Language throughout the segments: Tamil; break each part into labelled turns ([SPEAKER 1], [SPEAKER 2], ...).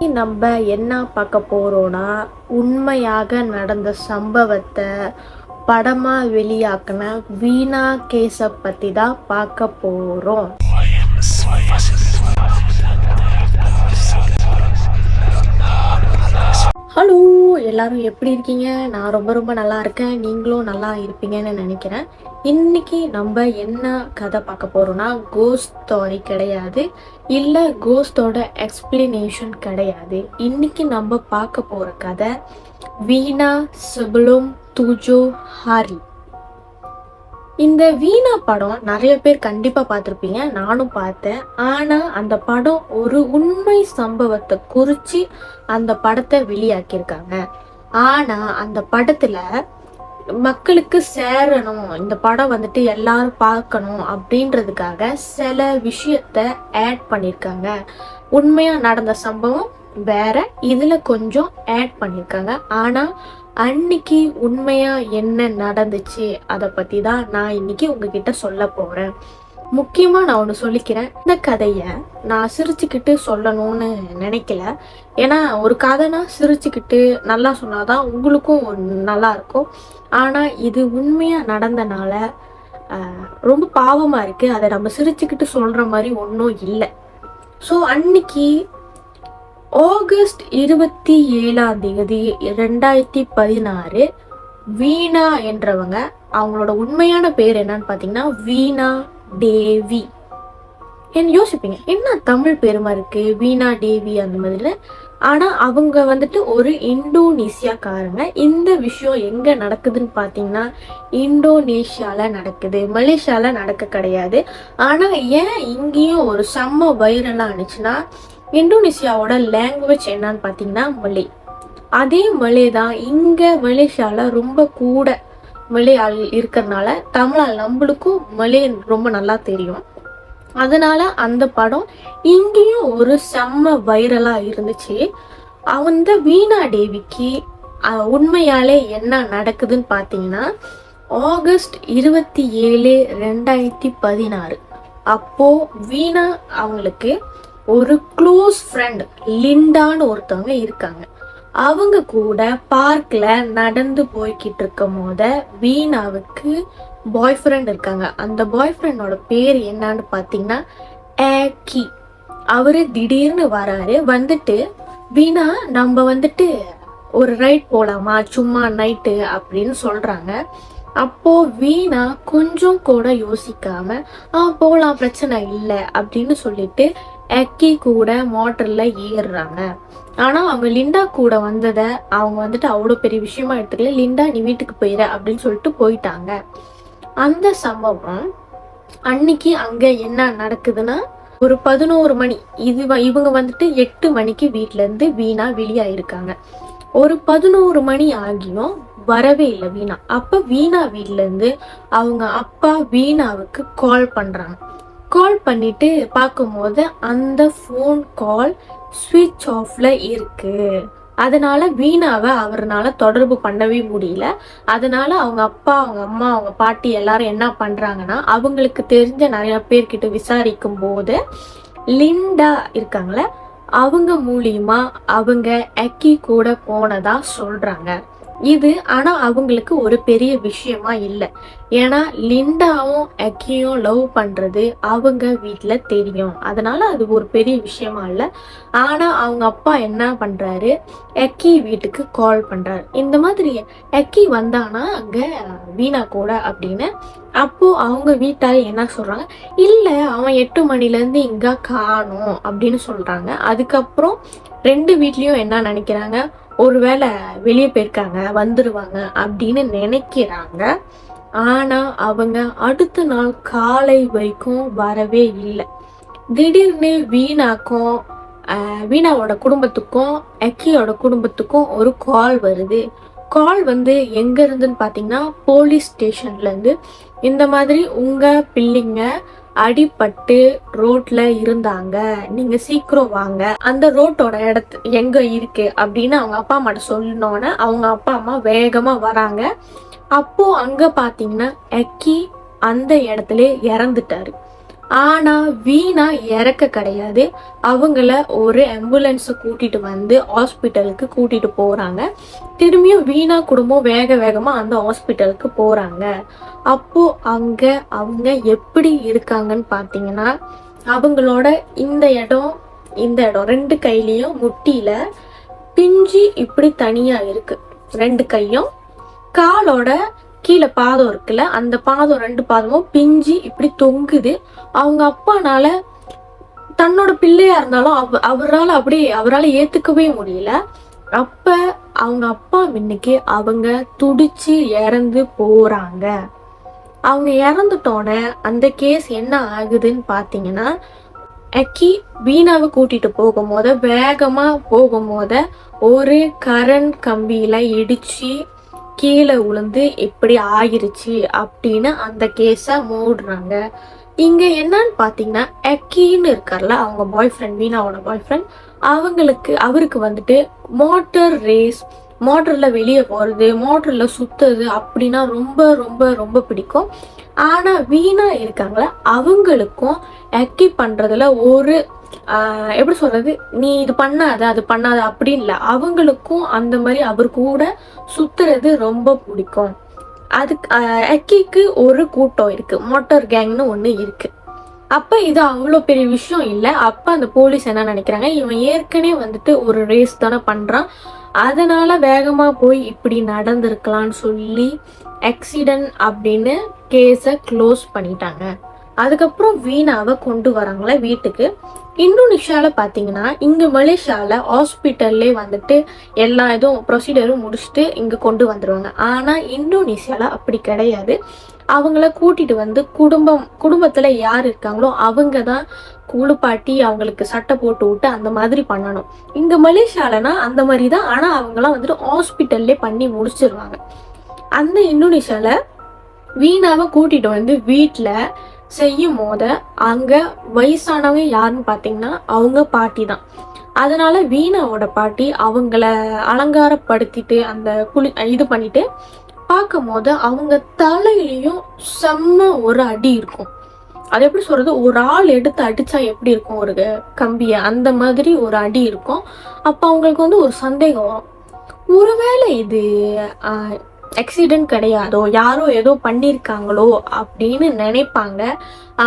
[SPEAKER 1] நம்ம என்ன பார்க்க போறோம்னா, உண்மையாக நடந்த சம்பவத்தை படமா வெளியாக்குன வீணா கேஸை பத்தி தான் பார்க்க போறோம். ஹலோ, எல்லாரும் எப்படி இருக்கீங்க? நான் ரொம்ப ரொம்ப நல்லா இருக்கேன். நீங்களும் நல்லா இருப்பீங்கன்னு நினைக்கிறேன். இன்னைக்கு நம்ம என்ன கதை பார்க்க போறோம்னா, கோஸ்ட் ஸ்டோரி கிடையாது, இல்லை கோஸ்டோட எக்ஸ்பிளனேஷன் கிடையாது. இன்னைக்கு நம்ம பார்க்க போற கதை வீணா செபுலும் தூஜோ ஹாரி. இந்த வீணா படம் நிறைய பேர் கண்டிப்பா பார்த்துருப்பீங்க, நானும் பார்த்தேன். ஆனா அந்த படம் ஒரு உண்மை சம்பவத்தை குறிச்சு அந்த படத்தை வெளியாக்கியிருக்காங்க. ஆனா அந்த படத்துல மக்களுக்கு சேரணும், இந்த படம் வந்துட்டு எல்லாரும் பார்க்கணும் அப்படின்றதுக்காக சில விஷயத்த ஆட் பண்ணியிருக்காங்க. உண்மையா நடந்த சம்பவம் வேற, இதுல கொஞ்சம் ஆட் பண்ணியிருக்காங்க. ஆனா அன்னைக்கு உண்மையா என்ன நடந்துச்சு அதை பத்தி தான் நான் இன்னைக்கு உங்ககிட்ட சொல்ல போறேன். முக்கியமா நான் ஒன்று சொல்லிக்கிறேன், இந்த கதையை நான் சிரிச்சுக்கிட்டு சொல்லணும்னு நினைக்கல. ஏன்னா ஒரு கதைனா சிரிச்சுக்கிட்டு நல்லா சொன்னாதான் உங்களுக்கும் நல்லா இருக்கும். ஆனா இது உண்மையா நடந்தனால ரொம்ப பாவமா இருக்கு. அதை நம்ம சிரிச்சுக்கிட்டு சொல்ற மாதிரி ஒன்றும் இல்லை. ஸோ அன்னைக்கு ஆகஸ்ட் 27 2016 வீணா என்றவங்க, அவங்களோட உண்மையான பேர் என்னன்னு பார்த்தீங்கன்னா வீணா டேவி. என்ன யோசிப்பீங்க, என்ன தமிழ் பேர் மாதிரி இருக்கு வீணா டேவி அந்த மாதிரி. ஆனா அவங்க வந்துட்டு ஒரு இந்தோனேசியாக்காரங்க. இந்த விஷயம் எங்க நடக்குதுன்னு பார்த்தீங்கன்னா இந்தோனேஷியால நடக்குது, மலேசியால நடக்க கிடையாது. ஆனா ஏன் இங்கேயும் ஒரு செம்ம வைரலா இருந்துச்சுன்னா, இந்தோனேசியாவோட லாங்குவேஜ் என்னன்னு பார்த்தீங்கன்னா மலே. அதே மலே தான் இங்க மலேசியால ரொம்ப கூட மலே ஆள் இருக்கிறதுனால தமிழால் நம்மளுக்கும் மலே ரொம்ப நல்லா தெரியும். அதனால அந்த படம் இங்கேயும் ஒரு செம்ம வைரலா இருந்துச்சு. அந்த வீணா டேவிக்கு உண்மையாலே என்ன நடக்குதுன்னு பார்த்தீங்கன்னா, ஆகஸ்ட் 27 2016 அப்போ வீணா அவங்களுக்கு ஒரு க்ளோஸ் ஃப்ரெண்ட் லிண்டான்னு ஒருத்தவங்க இருக்காங்க. அவங்க கூட பார்க்ல நடந்து போய்கிட்டு இருக்கும் போத வீணாவுக்கு பாய் ஃப்ரெண்ட் இருக்காங்க. அந்த பாய் ஃப்ரெண்டோட பேர் என்னன்னு பார்த்தீங்கன்னா ஏக்கி. அவரு திடீர்னு வராரு. வந்துட்டு வீணா நம்ம வந்துட்டு ஒரு ரைட் போலாமா சும்மா நைட்டு அப்படின்னு சொல்றாங்க. அப்போ வீணா கொஞ்சம் கூட யோசிக்காம போலாம் பிரச்சனை இல்லை அப்படின்னு சொல்லிட்டு எக்கி கூட மோட்டர்ல ஏறுறாங்க. ஆனா அவங்க லிண்டா கூட வந்ததை அவங்க வந்துட்டு அவ்வளோ பெரிய விஷயமா எடுத்துக்கல. லிண்டா நீ வீட்டுக்கு போயிட அப்படின்னு சொல்லிட்டு போயிட்டாங்க. அந்த சம்பவம் அன்னைக்கு அங்க என்ன நடக்குதுன்னா, ஒரு 11 மணி, இவங்க வந்துட்டு 8 மணிக்கு வீட்டுல இருந்து வீணா வெளியாயிருக்காங்க. ஒரு 11 மணி ஆகியும் வரவே இல்லை வீணா. அப்ப வீணா வீட்டுல இருந்து அவங்க அப்பா வீணாவுக்கு கால் பண்றாங்க. கால் பண்ணிட்டு பார்க்கும்போது அந்த ஃபோன் கால் ஸ்விட்ச் ஆஃப்ல இருக்கு. அதனால வீணாவை அவர்னால தொடர்பு பண்ணவே முடியல. அதனால அவங்க அப்பா, அவங்க அம்மா, அவங்க பாட்டி எல்லாரும் என்ன பண்றாங்கன்னா, அவங்களுக்கு தெரிஞ்ச நிறைய பேர்கிட்ட விசாரிக்கும் போது லிண்டா இருக்காங்களே அவங்க மூலியமா அவங்க எக்கி கூட போனதா சொல்றாங்க. இது ஆனா அவங்களுக்கு ஒரு பெரிய விஷயமா இல்லை. ஏன்னா லிண்டாவும் எக்கியும் லவ் பண்றது அவங்க வீட்டுல தெரியும். அதனால அது ஒரு பெரிய விஷயமா இல்லை. ஆனா அவங்க அப்பா என்ன பண்றாரு, எக்கி வீட்டுக்கு கால் பண்றாரு. இந்த மாதிரி எக்கி வந்தானா அங்க வீணா கூட அப்படின்னு. அப்போ அவங்க வீட்டார் என்ன சொல்றாங்க, இல்ல அவன் 8 மணில இருந்து இங்க காணும் அப்படின்னு சொல்றாங்க. அதுக்கப்புறம் 2 வீட்லயும் என்ன நினைக்கிறாங்க, ஒருவேளை வெளியே போயிருக்காங்க வந்துருவாங்க அப்படின்னு நினைக்கிறாங்க. ஆனா அவங்க அடுத்த நாள் காலை வரைக்கும் வரவே இல்லை. திடீர்னு வீணாக்கும் வீணாவோட குடும்பத்துக்கும் எக்கியோட குடும்பத்துக்கும் ஒரு கால் வருது. கால் வந்து எங்க இருந்துன்னு பாத்தீங்கன்னா போலீஸ் ஸ்டேஷன்ல இருந்து, இந்த மாதிரி உங்க பிள்ளைங்க அடிபட்டு ரோட்ல இருந்தாங்க, நீங்க சீக்கிரம் வாங்க, அந்த ரோட்டோட எங்க இருக்கு அப்படின்னு அவங்க அப்பா அம்மாட்ட சொன்னோன்னே அவங்க அப்பா அம்மா வேகமா வராங்க. அப்போ அங்க பாத்தீங்கன்னா எக்கி அந்த இடத்துல இறந்துட்டாரு. ஆனா வீணா இறக்க கிடையாது. அவங்கள ஒரு ஆம்புலன்ஸை கூட்டிட்டு வந்து ஹாஸ்பிட்டலுக்கு கூட்டிட்டு போறாங்க. திரும்பியும் வீணா குடும்பம் வேக வேகமா அந்த ஹாஸ்பிட்டலுக்கு போறாங்க. அப்போ அங்க அவங்க எப்படி இருக்காங்கன்னு பாத்தீங்கன்னா, அவங்களோட இந்த இடம் 2 கையிலயும் முட்டியில பிஞ்சி இப்படி தனியா இருக்கு. 2 கையும் காலோட கீழே பாதம் இருக்குல்ல, அந்த பாதம் 2 பாதமும் பிஞ்சி இப்படி தொங்குது. அவங்க அப்பானால தன்னோட பிள்ளையா இருந்தாலும் அவரால் ஏத்துக்கவே முடியல. அப்ப அவங்க அப்பா முன்னுக்கு அவங்க துடிச்சு இறந்து போறாங்க. அவங்க இறந்துட்டோன்னே அந்த கேஸ் என்ன ஆகுதுன்னு பாத்தீங்கன்னா, அக்கி வீணாவை கூட்டிட்டு வேகமா போகும்போது ஒரு கரண்ட் கம்பியில இடிச்சு கீழே விழுந்து இப்படி ஆகிருச்சு அப்படின்னு அந்த கேஸை மூடுறாங்க. இங்க என்னன்னு பாத்தீங்கன்னா, அக்கின்னு இருக்கார்ல, அவங்க பாய் ஃப்ரெண்ட், வீணாவோட பாய் ஃப்ரெண்ட், அவருக்கு வந்துட்டு மோட்டர் ரேஸ், மோட்டர்ல வெளியே போறது, மோட்டர்ல சுத்துறது அப்படின்னா ரொம்ப ரொம்ப ரொம்ப பிடிக்கும். ஆனா வீணா இருக்காங்களா, அவங்களுக்கும் அக்கி பண்றதுல ஒரு எப்படி சொல்றது, நீ இது பண்ணாத அது பண்ணாத அப்படின்னு இல்லை, அவங்களுக்கும் அந்த மாதிரி அவர் கூட சுத்துறது ரொம்ப பிடிக்கும். அதுக்கு அக்கிக்கு ஒரு கூட்டம் இருக்கு, மோட்டார் கேங்னு ஒண்ணு இருக்கு. அப்ப இது அவ்வளோ பெரிய விஷயம் இல்லை. அப்ப அந்த போலீஸ் என்ன நினைக்கிறாங்க, இவன் ஏற்கனவே வந்துட்டு ஒரு ரேஸ் தானே பண்றான், அதனால வேகமா போய் இப்படி நடந்திருக்கலாம்னு சொல்லி ஆக்சிடென்ட் அப்படின்னு கேஸை க்ளோஸ் பண்ணிட்டாங்க. அதுக்கப்புறம் வீணாவை கொண்டு வராங்களே வீட்டுக்கு. இந்தோனேஷியால பாத்தீங்கன்னா, இங்க மலேசியால ஹாஸ்பிட்டல்லே வந்துட்டு எல்லா இதுவும் ப்ரொசீஜரும் முடிச்சுட்டு இங்க கொண்டு வந்துருவாங்க. ஆனா இந்தோனேஷியால அப்படி கிடையாது. அவங்கள கூட்டிட்டு வந்து குடும்பத்துல யார் இருக்காங்களோ அவங்க தான் குளிப்பாட்டி அவங்களுக்கு சட்டை போட்டு விட்டு அந்த மாதிரி பண்ணணும். இங்க மலேசியாலனா அந்த மாதிரி தான். ஆனா அவங்கலாம் வந்துட்டு ஹாஸ்பிட்டல்லே பண்ணி முடிச்சிருவாங்க. அந்த இந்தோனேஷியால வீணாவை கூட்டிட்டு வந்து வீட்டுல செய்யும் போத அங்க வயசானவங்க யாருன்னு பாத்தீங்கன்னா அவங்க பாட்டி தான். அதனால வீணாவோட பாட்டி அவங்கள அலங்காரப்படுத்திட்டு அந்த இது பண்ணிட்டு பார்க்கும் போது அவங்க தலையிலையும் செம்ம ஒரு அடி இருக்கும். அது எப்படி சொல்றது, ஒரு ஆள் எடுத்து அடிச்சா எப்படி இருக்கும் ஒரு கம்பிய, அந்த மாதிரி ஒரு அடி இருக்கும். அப்ப அவங்களுக்கு வந்து ஒரு சந்தேகம் வரும், ஒருவேளை இது ஆக்சிடென்ட் கிடையாதோ, யாரோ ஏதோ பண்ணியிருக்காங்களோ அப்படின்னு நினைப்பாங்க.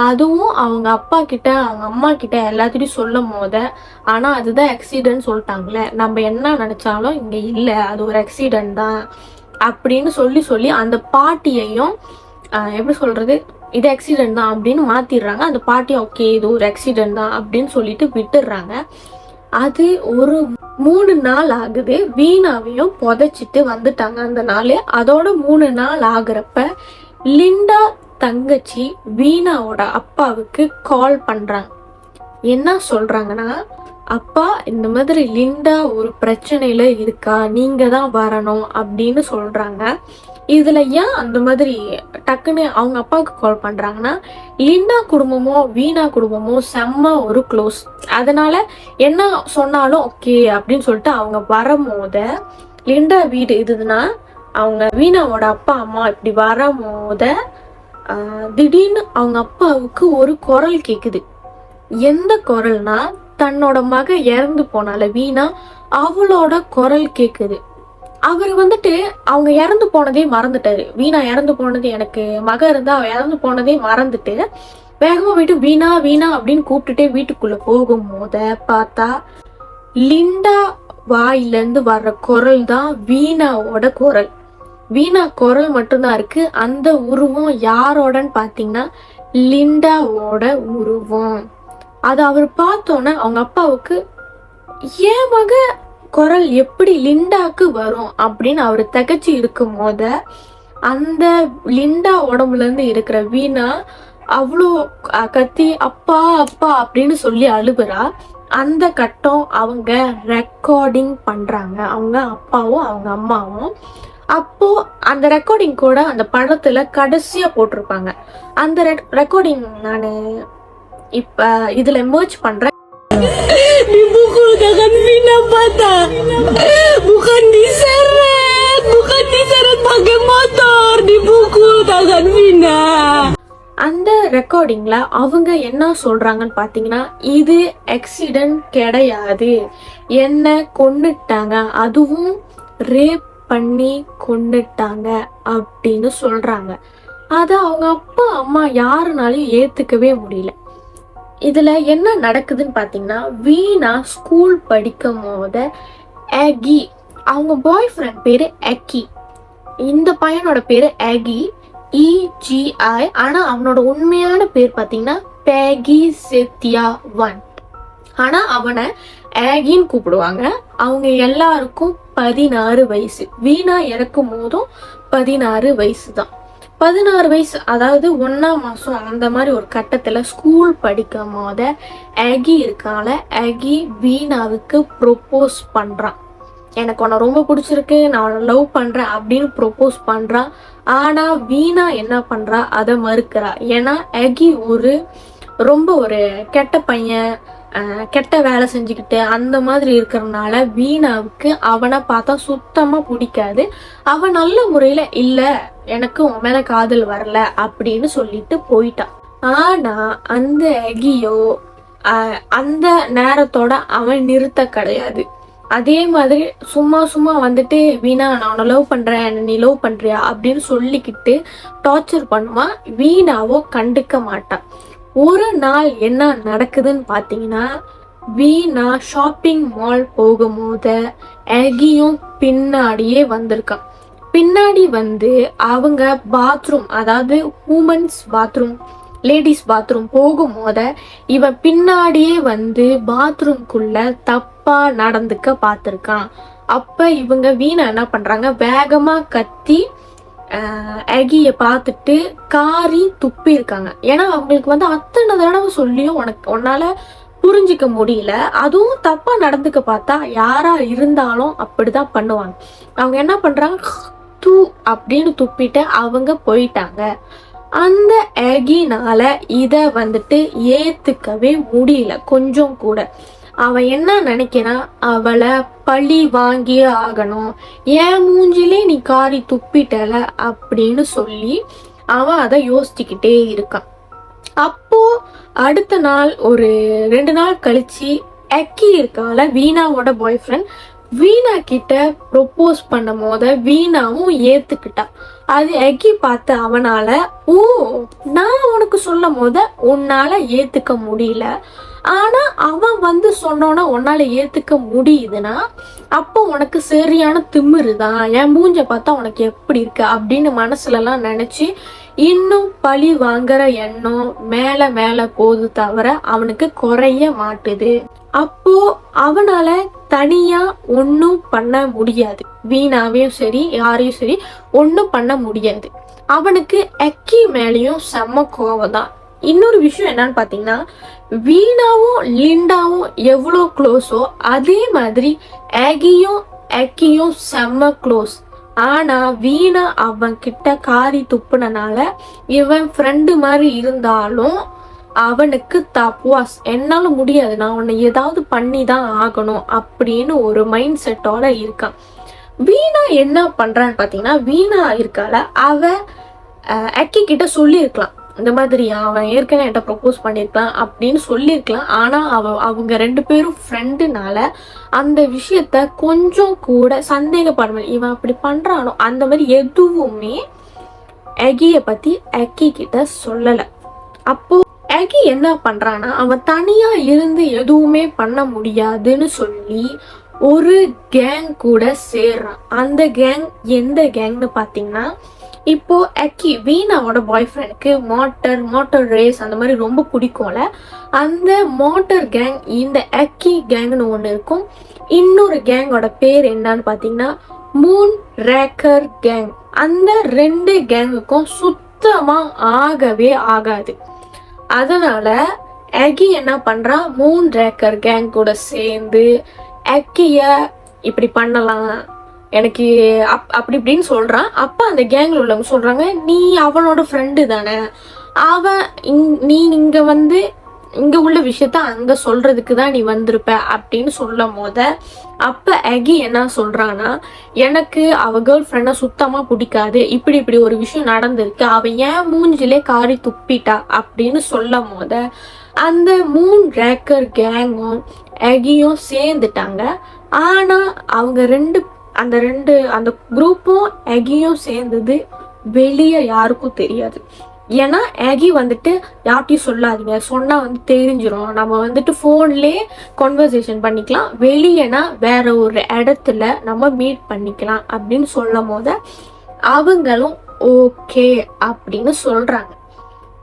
[SPEAKER 1] அதுவும் அவங்க அப்பா கிட்ட அவங்க அம்மா கிட்ட எல்லாத்திட்டையும் சொல்லும் போத, ஆனா அதுதான் ஆக்சிடென்ட் சொல்லிட்டாங்களே, நம்ம என்ன நினைச்சாலும் இங்க இல்லை, அது ஒரு ஆக்சிடென்ட் தான் அப்படின்னு சொல்லி அந்த பாட்டியையும் எப்படி சொல்றது, இது ஆக்சிடென்ட் தான் அப்படின்னு மாத்திடுறாங்க. அந்த பாட்டி ஓகே இது ஒரு ஆக்சிடென்ட் தான் அப்படின்னு சொல்லிட்டு விட்டுடுறாங்க. அது ஒரு 3 நாள் ஆகுது. வீணாவையும் புதைச்சிட்டு வந்துட்டாங்க அந்த நாள். அதோட 3 நாள் ஆகுறப்ப லிண்டா தங்கச்சி வீணாவோட அப்பாவுக்கு கால் பண்றாங்க. என்ன சொல்றாங்கன்னா, அப்பா இந்த மாதிரி லிண்டா ஒரு பிரச்சனையில இருக்கா, நீங்க தான் வரணும் அப்படின்னு சொல்றாங்க. இதுல ஏன் அந்த மாதிரி டக்குன்னு அவங்க அப்பாவுக்கு கால் பண்றாங்கன்னா, லிண்டா குடும்பமும் வீணா குடும்பமும் செம்ம ஒரு க்ளோஸ். அதனால என்ன சொன்னாலும் ஓகே அப்படின்னு சொல்லிட்டு அவங்க வரும்போத, லிண்டா வீடு இதுன்னா அவங்க வீணாவோட அப்பா அம்மா இப்படி வரும்போத திடீர்னு அவங்க அப்பாவுக்கு ஒரு குரல் கேக்குது. எந்த குரல்னா, தன்னோட மக இறந்து போனால வீணா, அவளோட குரல் கேக்குது. அவர் வந்துட்டு அவங்க இறந்து போனதே மறந்துட்டாரு. வீணா இறந்து போனது, எனக்கு மக இருந்தா அவ இறந்து போனதே மறந்துட்டு வேகமா போயிட்டு வீணா வீணா அப்படின்னு கூப்பிட்டுட்டே வீட்டுக்குள்ள போகும்போத பார்த்தா லிண்டா வாயிலிருந்து வர்ற குரல் தான் வீணாவோட குரல். வீணா குரல் மட்டும்தான் இருக்கு. அந்த உருவம் யாரோடன்னு பாத்தீங்கன்னா லிண்டாவோட உருவம். அது அவர் பார்த்தோன்னே அவங்க அப்பாவுக்கு, ஏன் மக குரல் எப்படி லிண்டாக்கு வரும் அப்படின்னு அவர் திகச்சு இருக்கும் போத, அந்த லிண்டா உடம்புல இருந்து இருக்கிற வீணா அவ்வளோ கத்தி அப்பா அப்பா அப்படின்னு சொல்லி அழுகுறா. அந்த கட்டம் அவங்க ரெக்கார்டிங் பண்றாங்க, அவங்க அப்பாவும் அவங்க அம்மாவும். அப்போ அந்த ரெக்கார்டிங் கூட அந்த படத்துல கடைசியா போட்டிருப்பாங்க. அந்த ரெக்கார்டிங் நான் இப்ப இதுல merge பண்றேன்.
[SPEAKER 2] Dipukul tangan Vina patah. Bukan diseret pakai motor. Dipukul tangan Vina.
[SPEAKER 1] அந்த ரெக்கார்டிங்ல அவங்க என்ன சொல்றாங்கன்னு பாத்தீங்கன்னா, இது ஆக்சிடென்ட் கிடையாது, என்ன கொன்னுட்டாங்க, அதுவும் ரேப் பண்ணி கொன்னுட்டாங்க அப்படின்னு சொல்றாங்க. அத அவங்க அப்பா அம்மா யாருனாலையும் ஏத்துக்கவே முடியல. இதுல என்ன நடக்குதுன்னு பாத்தீங்கன்னா, வீணா ஸ்கூல் படிக்கும் போது ஆகி, அவங்க பாய் ஃப்ரெண்ட் பேரு அக்கி, இந்த பையனோட பேரு ஆகி, EGI. ஆனா அவனோட உண்மையான பேர் பாத்தீங்கன்னா பேகி செத்தியா 1. ஆனா அவனை ஆகின்னு கூப்பிடுவாங்க. அவங்க எல்லாருக்கும் 16 வயசு. வீணா இறக்கும் போதும் 16 வயசு தான். 16 வயசு, அதாவது 1ஆம் மாசம் அந்த மாதிரி ஒரு கட்டத்துல ஸ்கூல் படிக்கும் போத ஆகி இருக்கால, ஆகி வீணாவுக்கு ப்ரொப்போஸ் பண்றான். எனக்கு உன்னை ரொம்ப பிடிச்சிருக்கு, நான் உன்னை லவ் பண்றேன் அப்படின்னு ப்ரொப்போஸ் பண்றான். ஆனா வீணா என்ன பண்றா, அதை மறுக்கிறா. ஏன்னா ஆகி ரொம்ப ஒரு கெட்ட பையன், கெட்ட வேலை செஞ்சுக்கிட்டு அந்த மாதிரி இருக்கிறதுனால வீணாவுக்கு அவனை பார்த்தா சுத்தமா பிடிக்காது. அவன் நல்ல முறையில இல்ல, எனக்கு உன் மேல காதல் வரல அப்படின்னு சொல்லிட்டு போயிட்டான். ஆனா அந்த அகியோ அந்த நேரத்தோட அவன் நிறுத்த கிடையாது. அதே மாதிரி சும்மா சும்மா வந்துட்டு வீணா நான் உன்னை லவ் பண்றேன், நீ லவ் பண்றியா அப்படின்னு சொல்லிக்கிட்டு டார்ச்சர் பண்ணுவான். வீணாவோ கண்டுக்க மாட்டான். ஒரு நாள் என்ன நடக்குதுன்னு பாத்தீங்கன்னா, வீணா ஷாப்பிங் மால் போகும்போது ஆகியும் பின்னாடியே வந்திருக்கான். பின்னாடி வந்து அவங்க பாத்ரூம், அதாவது ஹூமன்ஸ் பாத்ரூம், லேடிஸ் பாத்ரூம் போகும்போது இவன் பின்னாடியே வந்து பாத்ரூம்குள்ள தப்பா நடந்துக்க பார்த்துருக்கான். அப்ப இவங்க வீணா என்ன பண்றாங்க, வேகமா கத்தி ஆகிய பார்த்துட்டு காரி துப்பி இருக்காங்க. ஏன்னா அவங்களுக்கு வந்து அத்தனை தடவை சொல்லியும் உன்னால புரிஞ்சிக்க முடியல. அதுவும் தப்பா நடந்துக்க பார்த்தா யாரா இருந்தாலும் அப்படிதான் பண்ணுவாங்க. அவங்க என்ன பண்றாங்க, தூ அப்படின்னு துப்பிட்டு அவங்க போயிட்டாங்க. அந்த ஆகினால இத வந்துட்டு ஏத்துக்கவே முடியல கொஞ்சம் கூட. அவன் என்ன நினைக்கிறான், அவளை பழி வாங்கியே ஆகணும், ஏன் மூஞ்சிலே நீ காரி துப்பிட்டல அப்படின்னு சொல்லி அவன் அதை யோசிச்சுக்கிட்டே இருக்கான். அப்போ அடுத்த நாள் ஒரு 2 நாள் கழிச்சு அக்கி இருக்கால, வீணாவோட பாய் ஃப்ரெண்ட், வீணா கிட்ட ப்ரொப்போஸ் பண்ணும் போத வீணாவும் ஏத்துக்கிட்டா. அது அக்கி பார்த்த அவனால, ஓ நான் உனக்கு சொல்லும் போத உன்னால ஏத்துக்க முடியல, ஆனா அவன் வந்து சொன்னோன்னா உன்னால ஏத்துக்க முடியுதுன்னா அப்போ உனக்கு சரியான திமிரு தான், என் மூஞ்ச பார்த்தா உனக்கு எப்படி இருக்கு அப்படின்னு மனசுல எல்லாம் நினைச்சு இன்னும் பழி வாங்குற எண்ணம் மேல மேல போது தவிர அவனுக்கு குறைய மாட்டுது. அப்போ அவனால தனியா ஒன்னும் பண்ண முடியாது. வீணாவையும் சரி யாரையும் சரி ஒன்னும் பண்ண முடியாது. அவனுக்கு அக்கி மேலேயும் செம்ம கோவம் தான். இன்னொரு விஷயம் என்னன்னு பாத்தீங்கன்னா, வீணாவும் லிண்டாவும் எவ்வளோ க்ளோஸோ அதே மாதிரி ஆகியும் அக்கியும் செம்ம க்ளோஸ். ஆனா வீணா அவன் கிட்ட காரி துப்புனனால இவன் ஃப்ரெண்டு மாதிரி இருந்தாலும் அவனுக்கு தப்புவாஸ், என்னால முடியாது, நான் உன்னை ஏதாவது பண்ணி தான் ஆகணும் அப்படின்னு ஒரு மைண்ட் செட்டோட இருக்கான். வீணா என்ன பண்றான்னு பாத்தீங்கன்னா, வீணா இருக்கால, அவ அக்கி கிட்ட சொல்லியிருக்கலாம், இந்த மாதிரி அவன் ஏற்கனவே என்கிட்ட ப்ரொப்போஸ் பண்ணியிருக்கலாம் அப்படின்னு சொல்லியிருக்கலாம். ஆனா அவங்க 2 பேரும் ஃப்ரெண்டுனால அந்த விஷயத்த கொஞ்சம் கூட சந்தேகப்பட, இவன் அப்படி பண்றானோ அந்த மாதிரி எதுவுமே அகிய பத்தி அக்கி கிட்ட சொல்லல. அப்போ அகி என்ன பண்றான்னா, அவன் தனியா இருந்து எதுவுமே பண்ண முடியாதுன்னு சொல்லி ஒரு கேங் கூட சேர்றான். அந்த கேங் எந்த கேங்னு பாத்தீங்கன்னா, இப்போ அக்கி வீணாவோட பாய் ஃப்ரெண்டுக்கு மோட்டர் ரேஸ் அந்த மாதிரி ரொம்ப பிடிக்கும்ல, அந்த மோட்டர் கேங் இந்த அக்கி கேங்னு ஒன்று இருக்கும். இன்னொரு கேங்கோட பேர் என்னன்னு பாத்தீங்கன்னா மூன் ரேக்கர் கேங். அந்த 2 கேங்குக்கும் சுத்தமா ஆகவே ஆகாது. அதனால அகி என்ன பண்றான், மூன் ரேக்கர் கேங் கூட சேர்ந்து அக்கிய இப்படி பண்ணலாம் எனக்கு அப்படி இப்படின்னு சொல்றான். அப்ப அந்த கேங்ல உள்ளவங்க சொல்றாங்க, நீ அவனோட ஃப்ரெண்டு தானே, அவன் நீ இங்க வந்து இங்க உள்ள விஷயத்த அங்க சொல்றதுக்கு தான் நீ வந்திருப்ப அப்படின்னு சொல்லும் போத அப்ப அகி என்ன சொல்றான்னா, எனக்கு அவ கேர்ள் ஃப்ரெண்டை சுத்தமா பிடிக்காது, இப்படி இப்படி ஒரு விஷயம் நடந்திருக்கு, அவ ஏன் மூஞ்சிலே காரி துப்பிட்டா அப்படின்னு சொல்லும் போத அந்த மூன் ரேக்கர் கேங்கும் அகியும் சேர்ந்துட்டாங்க. ஆனா அவங்க அந்த குரூப்பும் அகியும் சேர்ந்தது வெளியே யாருக்கும் தெரியாது. ஏன்னா அகி வந்துட்டு யார்ட்டையும் சொல்லாதீங்க, சொன்னா வந்து தெரிஞ்சிரும், நம்ம வந்துட்டு ஃபோன்லேயே கான்வர்சேஷன் பண்ணிக்கலாம், வெளியேனா வேற ஒரு இடத்துல நம்ம மீட் பண்ணிக்கலாம் அப்படின்னு சொல்லும் போது அவங்களும் ஓகே அப்படின்னு சொல்றாங்க.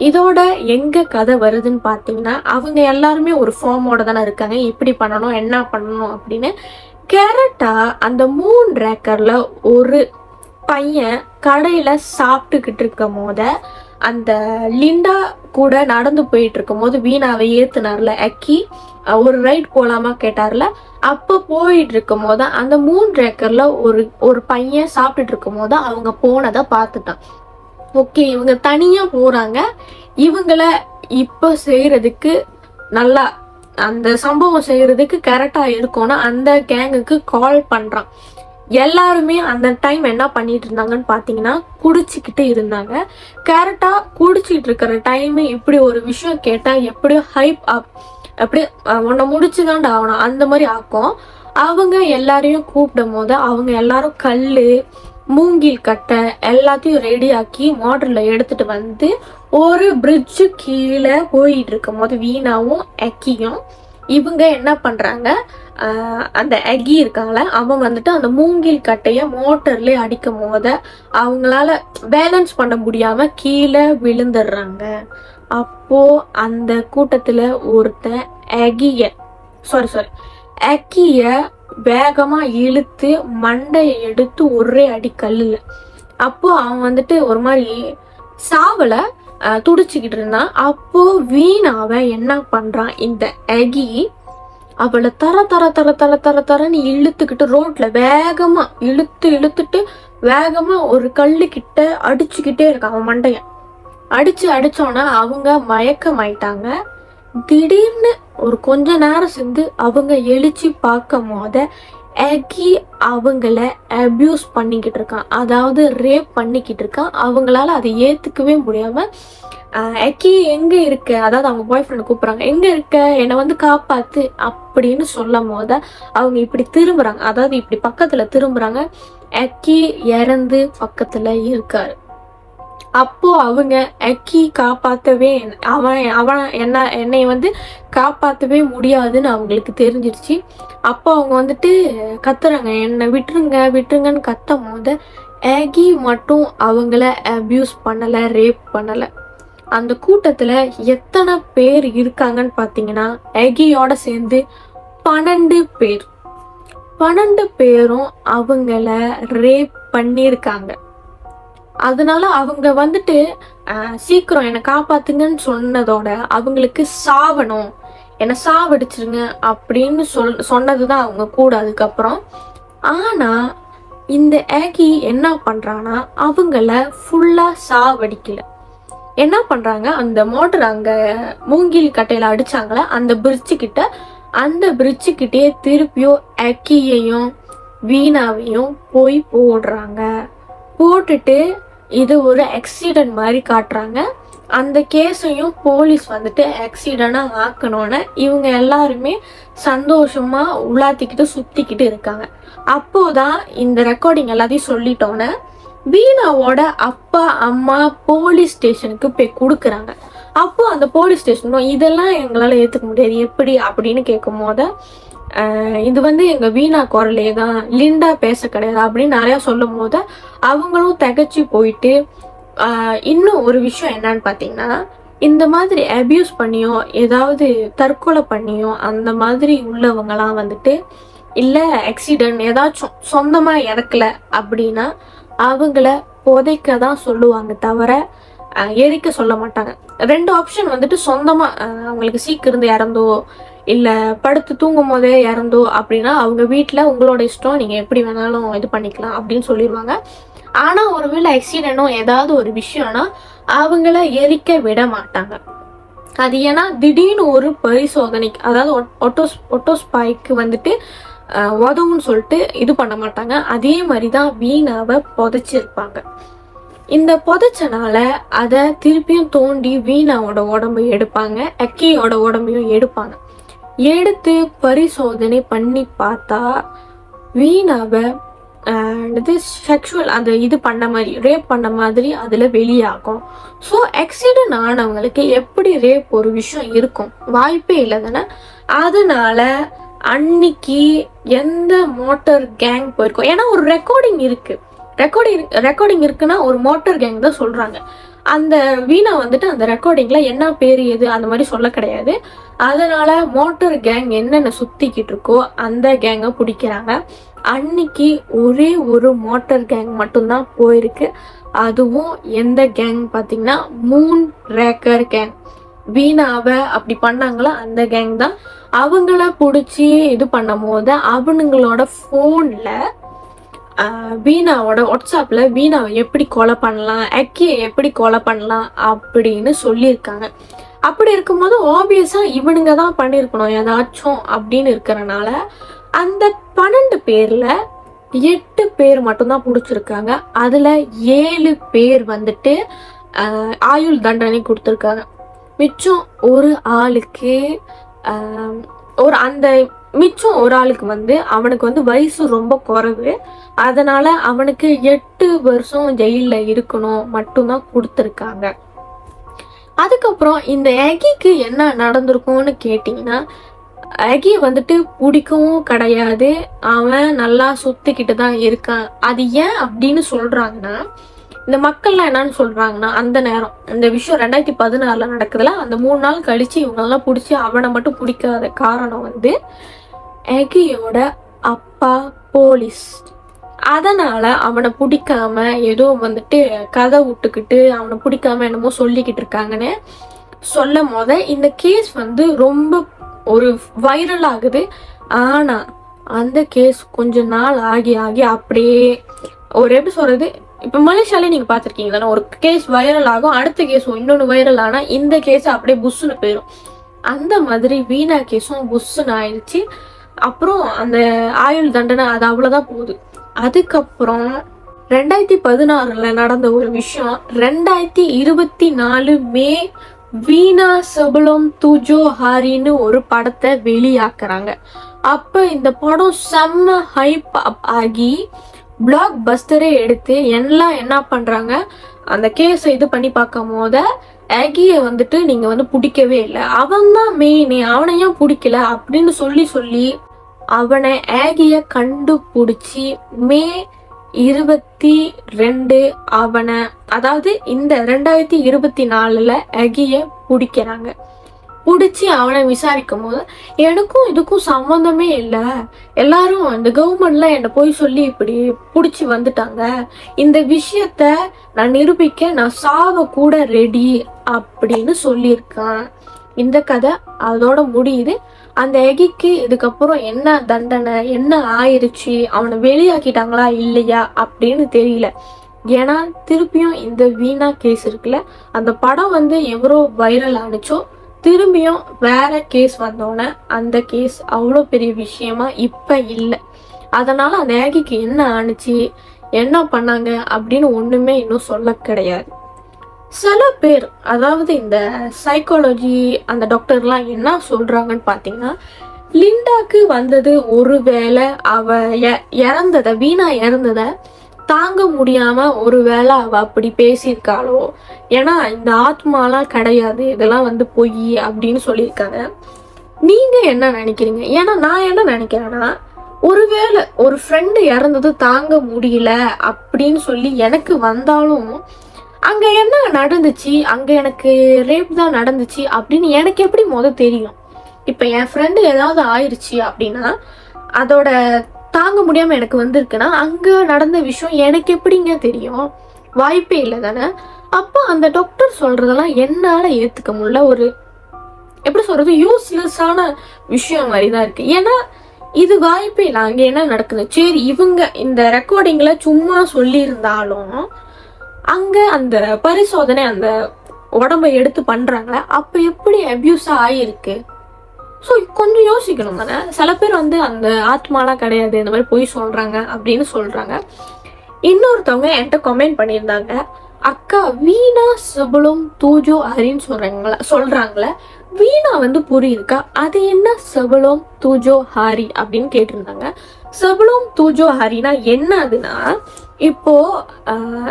[SPEAKER 1] இதோட எங்க கதை வருதுன்னு பார்த்தீங்கன்னா, அவங்க எல்லாருமே ஒரு ஃபார்மோட தானே இருக்காங்க, இப்படி பண்ணணும் என்ன பண்ணணும் அப்படின்னு. கரெக்டா அந்த மூன் ரேக்கர்ல ஒரு பையன் கடையில சாப்பிட்டுக்கிட்டு இருக்கும் போத அந்த லிண்டா கூட நடந்து போயிட்டு இருக்கும் போது வீணாவை ஏத்துனார்ல அக்கி, ஒரு ரைட் போலாமா கேட்டார்ல, அப்ப போயிட்டு இருக்கும் போது அந்த மூன் ரேக்கர்ல ஒரு பையன் சாப்பிட்டுட்டு இருக்கும் போது அவங்க போனதை பார்த்துட்டான். ஓகே, இவங்க தனியா போறாங்க, இவங்கள இப்ப செய்யறதுக்கு நல்லா அந்த சம்பவம் செய்யறதுக்கு கரெக்டா இருக்கும்னா அந்த கேங்குக்கு கால் பண்றான். எல்லாருமே அந்த டைம் என்ன பண்ணிட்டு இருந்தாங்கன்னு பாத்தீங்கன்னா குடிச்சுக்கிட்டு இருந்தாங்க. கரெக்டா குடிச்சிட்டு இருக்கிற டைம் இப்படி ஒரு விஷயம் கேட்டா எப்படியோ ஹைப் அப், அப்படியே உன்னை முடிச்சுதான்டா ஆகணும் அந்த மாதிரி ஆக்கும். அவங்க எல்லாரையும் கூப்பிடும் போது அவங்க எல்லாரும் கல்லு மூங்கில் கட்டை எல்லாத்தையும் ரெடி ஆக்கி மோட்டர்ல எடுத்துட்டு வந்து ஒரு பிரிட்ஜு கீழே போயிட்டு இருக்கும் போது வீணாவும் அக்கியும் இவங்க என்ன பண்றாங்க, அந்த அகி இருக்காங்கள அவன் வந்துட்டு அந்த மூங்கில் கட்டைய மோட்டர்ல அடிக்கும் போது அவங்களால பேலன்ஸ் பண்ண முடியாம கீழே விழுந்துடுறாங்க. அப்போ அந்த கூட்டத்துல ஒருத்தன் அக்கிய வேகமா இழுத்து மண்டையை எடுத்து ஒரே அடி கல்லுல. அப்போ அவன் வந்துட்டு ஒரு மாதிரி சாவல துடிச்சுக்கிட்டு இருந்தான். அப்போ வீணாவ என்ன பண்றான், இந்த அகி அவளை தரன்னு இழுத்துக்கிட்டு ரோட்ல வேகமா இழுத்துட்டு வேகமா ஒரு கல்லு கிட்ட அடிச்சுக்கிட்டே இருக்கான். அவன் மண்டைய அடிச்சோன்னா அவங்க மயக்கமாயிட்டாங்க. திடீர்னு ஒரு கொஞ்ச நேரம் சேர்ந்து அவங்க எழுச்சி பார்க்கும் போத அகி அவங்கள அபியூஸ் பண்ணிக்கிட்டு இருக்கான், அதாவது ரேப் பண்ணிக்கிட்டு இருக்கான். அவங்களால அதை ஏத்துக்கவே முடியாம அக்கி எங்க இருக்க, அதாவது அவங்க பாய் ஃப்ரெண்ட் கூப்பிடுறாங்க, எங்க இருக்க, என்னை வந்து காப்பாத்து அப்படின்னு சொல்லும் போத அவங்க இப்படி திரும்புறாங்க, அதாவது இப்படி பக்கத்துல திரும்புறாங்க. அக்கி இறந்து பக்கத்துல இருக்காரு. அப்போ அவங்க அக்கி காப்பாத்தவே என்னை வந்து காப்பாத்தவே முடியாதுன்னு அவங்களுக்கு தெரிஞ்சிருச்சு. அப்போ அவங்க வந்துட்டு கத்துறாங்க, என்னை விட்டுருங்கன்னு கத்தும் போது அகி மட்டும் அவங்கள அபியூஸ் பண்ணல, ரேப் பண்ணல. அந்த கூட்டத்துல எத்தனை பேர் இருக்காங்கன்னு பாத்தீங்கன்னா அகியோட சேர்ந்து 12 பேர். 12 பேரும் அவங்கள ரேப் பண்ணியிருக்காங்க. அதனால அவங்க வந்துட்டு சீக்கிரம் என்னை காப்பாத்துங்கன்னு சொன்னதோட அவங்களுக்கு சாவணும், என்னை சாவடிச்சிருங்க அப்படின்னு சொன்னதுதான் அவங்க கூட அதுக்கப்புறம். ஆனா இந்த அகி என்ன பண்றான்னா அவங்கள ஃபுல்லா சாவடிக்கல. என்ன பண்றாங்க, அந்த மோட்டர் அங்க மூங்கில் கட்டையில அடிச்சாங்கள அந்த பிரிட்ஜு கிட்டே திருப்பியும் அக்கியையும் வீணாவையும் போய் போடுறாங்க. போட்டுட்டு இது ஒரு ஆக்சிடென்ட் மாதிரி காட்டுறாங்க. அந்த கேஸையும் போலீஸ் வந்துட்டு ஆக்சிடென்டா ஆக்கணும்னு இவங்க எல்லாருமே சந்தோஷமா உலாத்திக்கிட்டு சுத்திக்கிட்டு இருக்காங்க. அப்போதான் இந்த ரெக்கார்டிங் எல்லாத்தையும் சொல்லிட்டோன்னே வீணாவோட அப்பா அம்மா போலீஸ் ஸ்டேஷனுக்கு போய் கொடுக்குறாங்க. அப்போ அந்த போலீஸ் ஸ்டேஷனும் இதெல்லாம் எங்களால ஏத்துக்க முடியாது எப்படி அப்படின்னு கேட்கும் போது இது வந்து எங்க வீணா குரலே தான், லிண்டா பேச கிடையாது அப்படின்னு நிறைய சொல்லும் போது அவங்களும் திகச்சு போயிட்டு இன்னும் ஒரு விஷயம் என்னன்னு பாத்தீங்கன்னா, இந்த மாதிரி அபியூஸ் பண்ணியோ ஏதாவது தற்கொலை பண்ணியோ அந்த மாதிரி உள்ளவங்கலாம் வந்துட்டு இல்ல ஆக்சிடென்ட் ஏதாச்சும் சொந்தமா இறக்கல அப்படின்னா அவங்கள புதைக்க தான் சொல்லுவாங்க தவிர எரிக்க சொல்ல மாட்டாங்க. 2 ஆப்ஷன் வந்துட்டு சொந்தமா அவங்களுக்கு சீக்கு இருந்து இறந்தோ இல்ல படுத்து தூங்கும் போதே இறந்தோ அப்படின்னா அவங்க வீட்டுல உங்களோட இஷ்டம், நீங்க எப்படி வேணாலும் இது பண்ணிக்கலாம் அப்படின்னு சொல்லிடுவாங்க. ஆனா ஒருவேளை ஆக்சிடென்ட்டோ ஏதாவது ஒரு விஷயம்னா அவங்கள எரிக்க விட மாட்டாங்க. அது ஏன்னா திடீர்னு ஒரு பரிசோதனைக்கு, அதாவது ஒட்டோஸ்பாய்க்கு வந்துட்டு உதவுன்னு சொல்லிட்டு இது பண்ண மாட்டாங்க. அதே மாதிரிதான் வீணாவை புதைச்சிருப்பாங்க. இந்த புதைச்சனால அதை திருப்பியும் தோண்டி வீணாவோட உடம்பை எடுப்பாங்க, எக்கியோட உடம்பையும் எடுப்பாங்க. எடுத்து பரிசோதனை பண்ணி பார்த்தா வீணாவை இது செக்ஷுவல் அந்த இது பண்ண மாதிரி, ரேப் பண்ண மாதிரி அதில் வெளியாகும். ஸோ ஆக்சிடென்ட் ஆனவங்களுக்கு எப்படி ரேப் ஒரு விஷயம் இருக்கும், வாய்ப்பே இல்லை தானே. அதனால அன்னைக்கு எந்த மோட்டார் கேங் போயிருக்கோம், ஏன்னா ஒரு ரெக்கார்டிங் இருக்கு, ரெக்கார்டிங் இருக்குன்னா ஒரு மோட்டார் கேங் தான் சொல்றாங்க. அந்த வீணா வந்துட்டு அந்த ரெக்கார்டிங்ல என்ன பேர் எது அந்த மாதிரி சொல்ல கிடையாது. அதனால மோட்டார் கேங் என்னென்ன சுத்திக்கிட்டு இருக்கோ அந்த கேங்கை பிடிக்கிறாங்க. அன்னைக்கு ஒரே ஒரு மோட்டார் கேங் மட்டும்தான் போயிருக்கு. அதுவும் எந்த கேங் பார்த்தீங்கன்னா மூன் ரேக்கர் கேங். வீணாவை அப்படி பண்ணாங்களா அந்த கேங் தான். அவங்கள பிடிச்சி இது பண்ணும் போது அவனுங்களோட ஃபோனில் வீணாவோட வாட்ஸ்அப்பில் வீணாவை எப்படி கொலை பண்ணலாம், எக்கியை எப்படி கொலை பண்ணலாம் அப்படின்னு சொல்லியிருக்காங்க. அப்படி இருக்கும்போது ஆப்வியஸாக இவனுங்க தான் பண்ணியிருக்கணும் ஏதாச்சும் அப்படின்னு இருக்கிறனால அந்த 12 பேரில் 8 பேர் மட்டும்தான் பிடிச்சிருக்காங்க. அதில் 7 பேர் வந்துட்டு ஆயுள் தண்டனை கொடுத்துருக்காங்க. மிச்சம் ஒரு ஆளுக்கு மிச்சம் ஒரு ஆளுக்கு வந்து அவனுக்கு வந்து வயசு ரொம்ப குறைவு. அதனால அவனுக்கு 8 வருஷம் ஜெயிலில் இருக்கணும் மட்டும்தான் கொடுத்துருக்காங்க. அதுக்கப்புறம் இந்த எகிக்கு என்ன நடந்திருக்கும்னு கேட்டிங்கன்னா, எகியை வந்துட்டு பிடிக்கவும் கிடையாது, அவன் நல்லா சுத்திக்கிட்டு தான் இருக்கான். அது ஏன் அப்படின்னு சொல்றாங்கன்னா, இந்த மக்கள்லாம் என்னன்னு சொல்றாங்கன்னா, அந்த நேரம் இந்த விஷயம் 2016 நடக்குதுல, அந்த 3 நாள் கழிச்சு இவங்கெல்லாம் பிடிச்சி அவனை மட்டும் பிடிக்காத காரணம் வந்து எகியோட அப்பா போலீஸ். அதனால அவனை பிடிக்காம ஏதோ வந்துட்டு கதை விட்டுக்கிட்டு அவனை பிடிக்காம என்னமோ சொல்லிக்கிட்டு இருக்காங்கன்னு சொல்லும் போத இந்த கேஸ் வந்து ரொம்ப ஒரு வைரல் ஆகுது. ஆனா அந்த கேஸ் கொஞ்ச நாள் ஆகி அப்படியே ஒரு எப்படி சொல்றது, இப்ப மலேசியாலே நீங்க பாத்திருக்கீங்க தானே, ஒரு கேஸ் வைரல் ஆகும், அடுத்த கேஸும் இன்னொன்னு வைரல் ஆனா இந்த கேஸ் அப்படியே புஷ்ஷுன்னு போயிடும். அந்த மாதிரி வீணா கேஸும் புஷ்ஷுன்னு ஆயிடுச்சு. அப்புறம் அந்த ஆயுள் தண்டனை அது அவ்வளவுதான் போகுது. அதுக்கப்புறம் 2016 நடந்த ஒரு விஷயம், 2024 மே வீணா சபலம் துஜோ ஹாரின்னு ஒரு படத்தை வெளியாக்குறாங்க. அப்ப இந்த படம் செம்ம ஹைப் அப் ஆகி பிளாக் பஸ்டரே எடுத்து எல்லாம் என்ன பண்றாங்க, அந்த கேஸை இது பண்ணி பார்க்கும் போத எகியை வந்துட்டு நீங்க வந்து பிடிக்கவே இல்லை, அவன் தான் மெயின், அவனை ஏன் பிடிக்கல அப்படின்னு சொல்லி அவனை ஏகிய கண்டுபிடிச்சி மே 22 அவனை, அதாவது இந்த 2024 எகிய பிடிக்கிறாங்க. பிடிச்சி அவனை விசாரிக்கும் போது எனக்கும் இதுக்கும் சம்மந்தமே இல்லை, எல்லாரும் இந்த கவர்மெண்ட்லாம் என்னை போய் சொல்லி இப்படி பிடிச்சி வந்துட்டாங்க, இந்த விஷயத்த நான் நிரூபிக்க நான் சாவ கூட ரெடி அப்படின்னு சொல்லியிருக்கான். இந்த கதை அதோட முடியுது. அந்த எகிக்கு இதுக்கப்புறம் என்ன தண்டனை என்ன ஆயிருச்சு, அவனை வெளியாக்கிட்டாங்களா இல்லையா அப்படின்னு தெரியல. ஏன்னா திருப்பியும் இந்த வீணா கேஸ் இருக்குல்ல, அந்த படம் வந்து எவ்வளோ வைரல் ஆனிச்சோ திரும்பியும் வேற கேஸ் வந்தோடனே அந்த கேஸ் அவ்வளோ பெரிய விஷயமா இப்ப இல்லை. அதனால அந்த எகிக்கு என்ன ஆனிச்சு என்ன பண்ணாங்க அப்படின்னு ஒண்ணுமே இன்னும் சொல்ல கிடையாது. சில பேர், அதாவது இந்த சைக்காலஜி அந்த டாக்டர்லாம் என்ன சொல்றாங்கன்னு பார்த்தீங்கன்னா, லிண்டாக்கு வந்தது ஒருவேளை அவ இறந்ததை, வீணா இறந்ததை தாங்க முடியாம ஒருவேளை அவ அப்படி பேசியிருக்காளோ, ஏன்னா இந்த ஆத்மாலாம் கிடையாது, இதெல்லாம் வந்து பொய் அப்படின்னு சொல்லியிருக்காங்க. நீங்க என்ன நினைக்கிறீங்க? ஏன்னா நான் என்ன நினைக்கிறேன்னா, ஒருவேளை ஒரு ஃப்ரெண்டு இறந்தது தாங்க முடியல அப்படின்னு சொல்லி எனக்கு வந்தாலும் அங்க என்ன நடந்துச்சு, அங்க எனக்கு ரேப் தான் நடந்துச்சு அப்படின்னு எனக்கு எப்படி தெரியும்? இப்ப என் ஃப்ரெண்டு ஏதாவது ஆயிடுச்சு அப்படின்னா அதோட தாங்க முடியாம எனக்கு வந்திருக்குன்னா அங்க நடந்த விஷயம் எனக்கு எப்படிங்க தெரியும்? வாய்ப்பே இல்லை தானே. அப்போ அந்த டாக்டர் சொல்றதெல்லாம் என்னால ஏத்துக்க முடியல. ஒரு எப்படி சொல்றது, யூஸ்லெஸ்ஸான விஷயம் மாதிரிதான் இருக்கு. ஏன்னா இது வாய்ப்பே இல்லை. அங்க என்ன நடக்குது, சரி இவங்க இந்த ரெக்கார்டிங்ல சும்மா சொல்லியிருந்தாலும் அங்க அந்த பரிசோதனை அந்த உடம்ப எடுத்து பண்றாங்களே, அப்ப எப்படி அபியூஸ் ஆகிருக்கு? ஸோ கொஞ்சம் யோசிக்கணும் தானே. சில பேர் வந்து அந்த ஆத்மாலாம் கிடையாது, இந்த மாதிரி பொய் சொல்றாங்க அப்படின்னு சொல்றாங்க. இன்னொருத்தவங்க என்கிட்ட கமெண்ட் பண்ணியிருந்தாங்க, அக்கா வீணா செபலும் தூஜோ ஹரின்னு சொல்றாங்களே, வீணா வந்து புரியுதுக்கா, அது என்ன செபலும் தூஜோ ஹாரி அப்படின்னு கேட்டிருந்தாங்க. செபலும் தூஜோ ஹாரினா என்ன அதுன்னா, இப்போ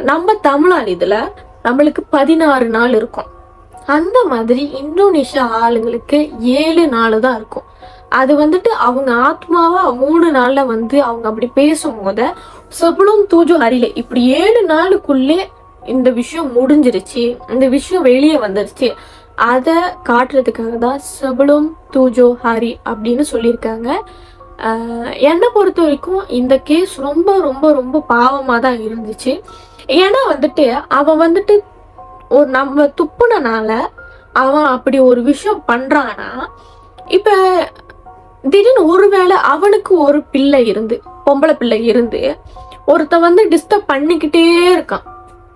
[SPEAKER 1] நம்ம தமிழ்நாடு இதுல நம்மளுக்கு 16 நாள் இருக்கும். அந்த மாதிரி இந்தோனேஷியா ஆளுங்களுக்கு 7 நாள் தான் இருக்கும். அது வந்துட்டு அவங்க ஆத்மாவா 3 நாள்ல வந்து அவங்க அப்படி பேசும்போது செபலும் தூஜோ ஹரியில இப்படி 7 நாளுக்குள்ளே இந்த விஷயம் முடிஞ்சிருச்சு, இந்த விஷயம் வெளியே வந்துருச்சு, அதை காட்டுறதுக்காக தான் செபலும் தூஜோ ஹாரி அப்படின்னு சொல்லியிருக்காங்க. என்னை பொறுத்த வரைக்கும் இந்த கேஸ் ரொம்ப ரொம்ப ரொம்ப பாவமாக தான் இருந்துச்சு. ஏன்னா வந்துட்டு அவன் வந்துட்டு ஒரு நம்ம துப்புனனால அவன் அப்படி ஒரு விஷயம் பண்றானா, இப்ப திடீர்னு ஒருவேளை அவனுக்கு ஒரு பிள்ளை இருந்து, பொம்பளை பிள்ளை இருந்து ஒருத்த வந்து டிஸ்டர்ப் பண்ணிக்கிட்டே இருக்கான்,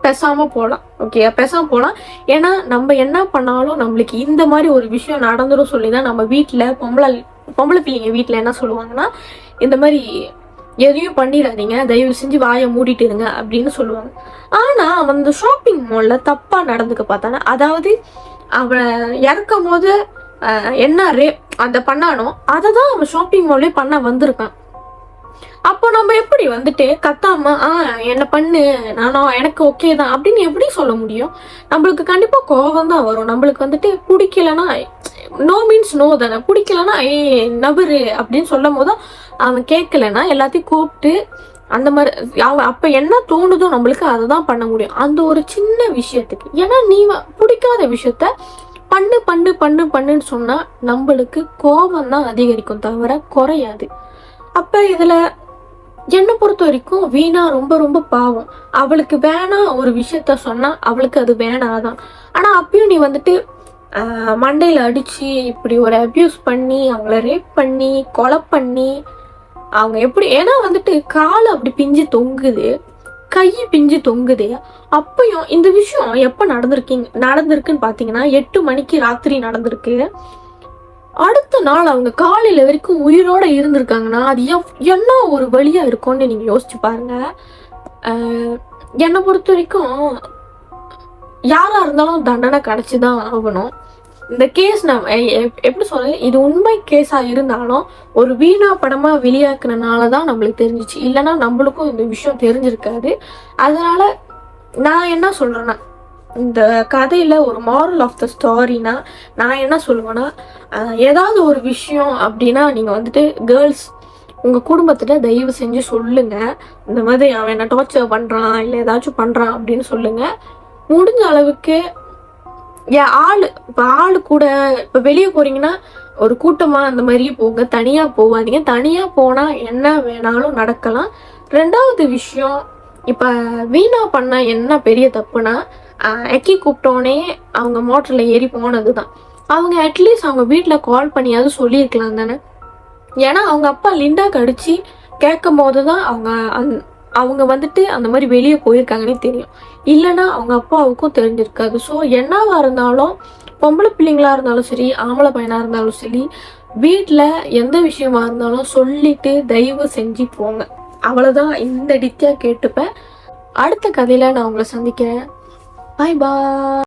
[SPEAKER 1] பேசாம போலாம். ஓகே, பேசாம போலாம். ஏன்னா நம்ம என்ன பண்ணாலும் நம்மளுக்கு இந்த மாதிரி ஒரு விஷயம் நடந்துடும் சொல்லிதான் நம்ம வீட்டுல பொம்பளை பிள்ளைங்க வீட்டுல என்ன சொல்லுவாங்கன்னா, இந்த மாதிரி எதையும் பண்ணிடாதீங்க, தயவு செஞ்சு வாயை மூடிட்டு இருங்க அப்படின்னு சொல்லுவாங்க. ஆனா அவன் அந்த ஷாப்பிங் மால்ல தப்பா நடந்துக்க பார்த்தானா, அதாவது அவன் இறக்கும் போது என்ன அந்த பண்ணானோ அதை தான் அவன் ஷாப்பிங் மால்லே பண்ண வந்திருக்கான். அப்போ நம்ம எப்படி வந்துட்டு கத்தாம என்ன பண்ணு, நானும் எனக்கு ஓகே தான் அப்படின்னு எப்படி சொல்ல முடியும்? நம்மளுக்கு கண்டிப்பா கோபம் தான் வரும். நம்மளுக்கு வந்துட்டு பிடிக்கலன்னா நோ மீன்ஸ் நோ தானே. பிடிக்கலன்னா நபரு அப்படின்னு சொல்லும் போது அவன் கேட்கலன்னா எல்லாத்தையும் கூப்பிட்டு அந்த மாதிரி அவன் அப்ப என்ன தோணுதோ நம்மளுக்கு அதை தான் பண்ண முடியும், அந்த ஒரு சின்ன விஷயத்துக்கு. ஏன்னா நீ பிடிக்காத விஷயத்த பண்ணு பண்ணு பண்ணு பண்ணுன்னு சொன்னா நம்மளுக்கு கோபம் தான் அதிகரிக்கும் தவிர குறையாது. அப்ப இதுல என்னை பொறுத்த வரைக்கும் வீணா ரொம்ப ரொம்ப பாவம். அவளுக்கு வேணாம் ஒரு விஷயத்த சொன்னா அவளுக்கு அது வேணாதான். ஆனா அப்பயும் நீ வந்துட்டு மண்டையில அடிச்சு இப்படி ஒரு அபியூஸ் பண்ணி அவங்கள ரேப் பண்ணி கொலை பண்ணி அவங்க எப்படி, ஏன்னா வந்துட்டு கால் அப்படி பிஞ்சு தொங்குது, கை பிஞ்சு தொங்குது. அப்பயும் இந்த விஷயம் எப்ப நடந்திருக்குன்னு பாத்தீங்கன்னா 8 மணிக்கு ராத்திரி நடந்திருக்கு. அடுத்த நாள் அவங்க காலையில வரைக்கும் உயிரோட இருந்திருக்காங்கன்னா அது என்ன ஒரு வழியா இருக்கும்னு நீங்க யோசிச்சு பாருங்க. என்னை பொறுத்த வரைக்கும் யாரா இருந்தாலும் தண்டனை கிடைச்சுதான் ஆகணும். இந்த கேஸ் நான் எப்படி சொல்றேன், இது உண்மை கேஸா இருந்தாலும் ஒரு வீணா படமா வெளியாக்குனனாலதான் நம்மளுக்கு தெரிஞ்சிச்சு, இல்லைன்னா நம்மளுக்கும் இந்த விஷயம் தெரிஞ்சிருக்காது. அதனால நான் என்ன சொல்றேன்னா, இந்த கதையில ஒரு மாரல் ஆஃப் த ஸ்டோரினா நான் என்ன சொல்லுவேன்னா, ஏதாவது ஒரு விஷயம் அப்படின்னா நீங்க வந்துட்டு கேர்ள்ஸ் உங்க குடும்பத்துல தயவு செஞ்சு சொல்லுங்க, இந்த மாதிரி அவன் என்ன டார்ச்சர் பண்றான் இல்லை ஏதாச்சும் பண்றான் அப்படின்னு சொல்லுங்க. முடிஞ்ச அளவுக்கு ஆளு கூட இப்ப வெளியே போறீங்கன்னா ஒரு கூட்டமா அந்த மாதிரியே போங்க, தனியா போகாதீங்க. தனியா போனா என்ன வேணாலும் நடக்கலாம். 2வது விஷயம், இப்ப வீணா பண்ண என்ன பெரிய தப்புனா, எக்கி கூப்பிட்டோனே அவங்க மோட்டர்ல ஏறி போனதுதான். அவங்க அட்லீஸ்ட் அவங்க வீட்டுல கால் பண்ணியாவது சொல்லியிருக்கலாம் தானே. ஏன்னா அவங்க அப்பா லிண்டாக்கு அடிச்சு கேட்கும் போதுதான் அவங்க வந்துட்டு அந்த மாதிரி வெளியே போயிருக்காங்கன்னே தெரியும். இல்லைன்னா அவங்க அப்பாவுக்கும் தெரிஞ்சிருக்காது. ஸோ என்னவா இருந்தாலும், பொம்பளை பிள்ளைங்களா இருந்தாலும் சரி, ஆம்பளை பையனா இருந்தாலும் சரி, வீட்டில் எந்த விஷயமா இருந்தாலும் சொல்லிட்டு தயவு செஞ்சு போங்க. அவ்வளோதான் இந்த டித்தியா கேட்டுப்பேன். அடுத்த கதையில நான் உங்களை சந்திக்கிறேன். பாய் பாய்.